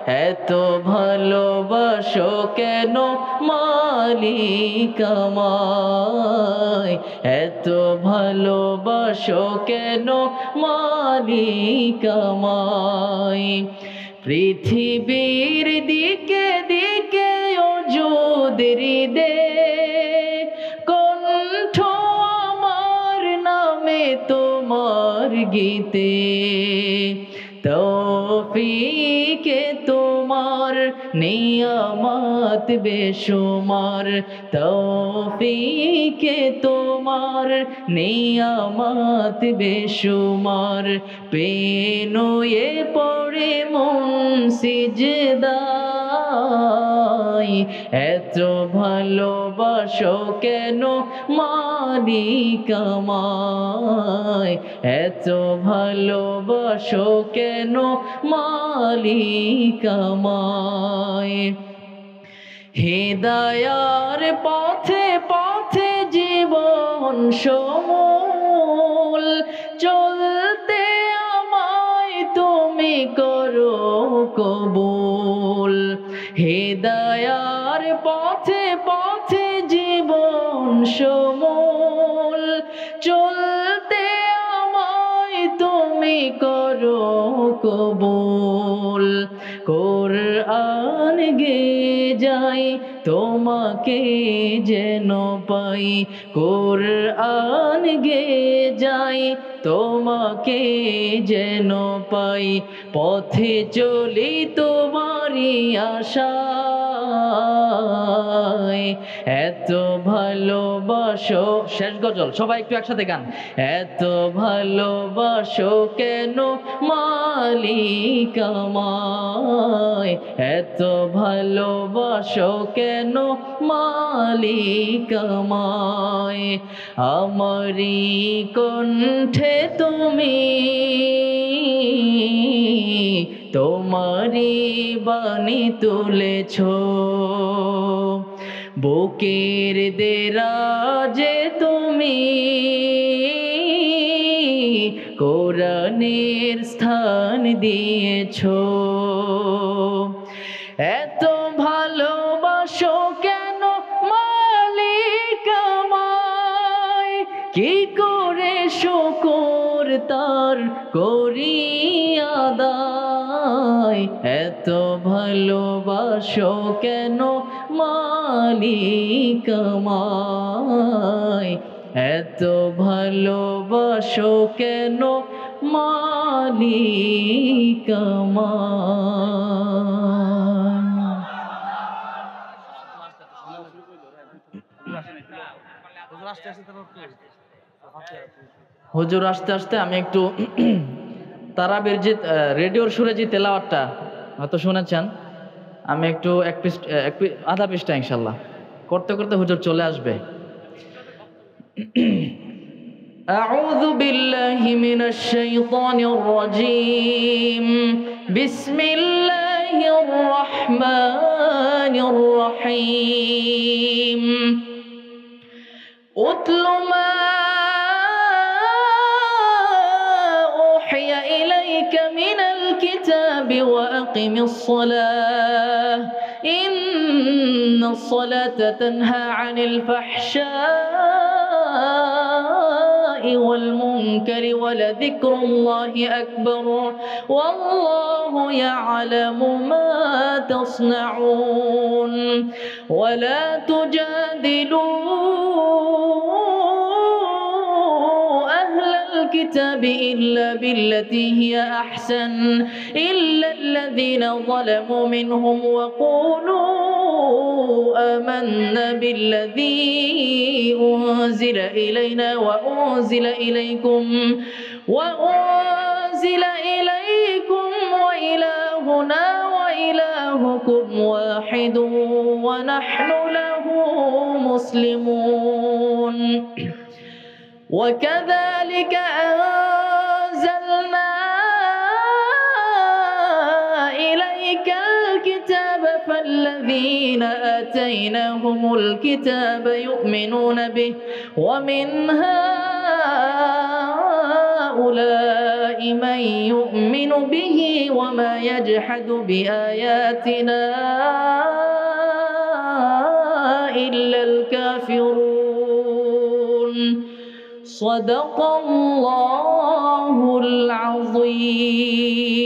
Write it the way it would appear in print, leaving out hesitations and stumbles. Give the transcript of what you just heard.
এত ভালোবাসো কেন মালিক আমায়, এত ভালোবাসো কেন মালিক আমায়। পৃথিবীর দিকে দিকে ওজুদের দে, কণ্ঠ আমার নামে তোমার গীতে। তৌফিকে তোমার নিয়ামত বেশুমার, তৌফিকে তোমার নিয়ামত বেশুমার। পেনুয়ে পড়ে মন সিজদায়, এত ভালোবাসো কেন মালিক আমায়, এত ভালোবাসো কেন মালিক আমায়। হিদায়ার পথে পথে জীবন সমূল, চলতে আমায় তুমি করো কবুল। হিদায়ার পথে পথে জীবন সমূল, চলতে আমায় তুমি করো কবুল। কোরআন গে যাই তোমাকে যেন পাই, কোরআন গে যাই তোমাকে যেন পাই। পথে চলি তোমারই আশায়, এত ভালোবাসো। শেষ গজল, সবাই একটু একসাথে গান। এত ভালোবাসো কেন মালিক আমায়, এত ভালোবাসো কেন মালিক আমায়। আমারি কণ্ঠে তুমি তোমারি বাণী তুলেছো, বুকের দেরাজে তুমি কোরআনের স্থান দিয়েছো। এত ভালোবাসো কেন মালিক আমায়, কি করে শুকর তার করি আদায়। এত ভালোবাসো কেন মালিক আমায়, এত ভালোবাসো কেন মালিক আমায়। হুজুর আসতে আসতে আমি একটু তারাবির যে রেডিওর সুরে যে তেলাওয়াতটা হয়তো শুনেছেন, আমি একটু আধা পৃষ্ঠা ইনশাল্লাহ করতে করতে হুজুর চলে আসবে। আউযু বিল্লাহি মিনাশ শাইতানির রাজীম, বিসমিল্লাহির রহমানির রহিম। উতলু মা উহিয়া ইলাইকা মিনাল কিতাবি ওয়া আকিমিস সালাহ, ইন্নাস সালাতা তানহা আনিল ফাহশাই ওয়াল মুনকারি ওয়ালাযিকরুল্লাহি আকবার ওয়াল্লাহু ইয়া'লামু মা তাসনাউন। ওয়ালা তুজাদিলু الكتاب إلا بالتي هي أحسن إلا الذين ظلموا منهم وقولوا آمنا بالذي أنزل إلينا وأنزل إليكم وإلهنا وإلهكم واحد ونحن له مسلمون. وكذلك أنزلنا إليك الكتاب فالذين آتيناهم الكتاب يؤمنون به ومن هؤلاء هؤلاء من يؤمن به وما يجحد بآياتنا إلا الكافرون صدق الله العظيم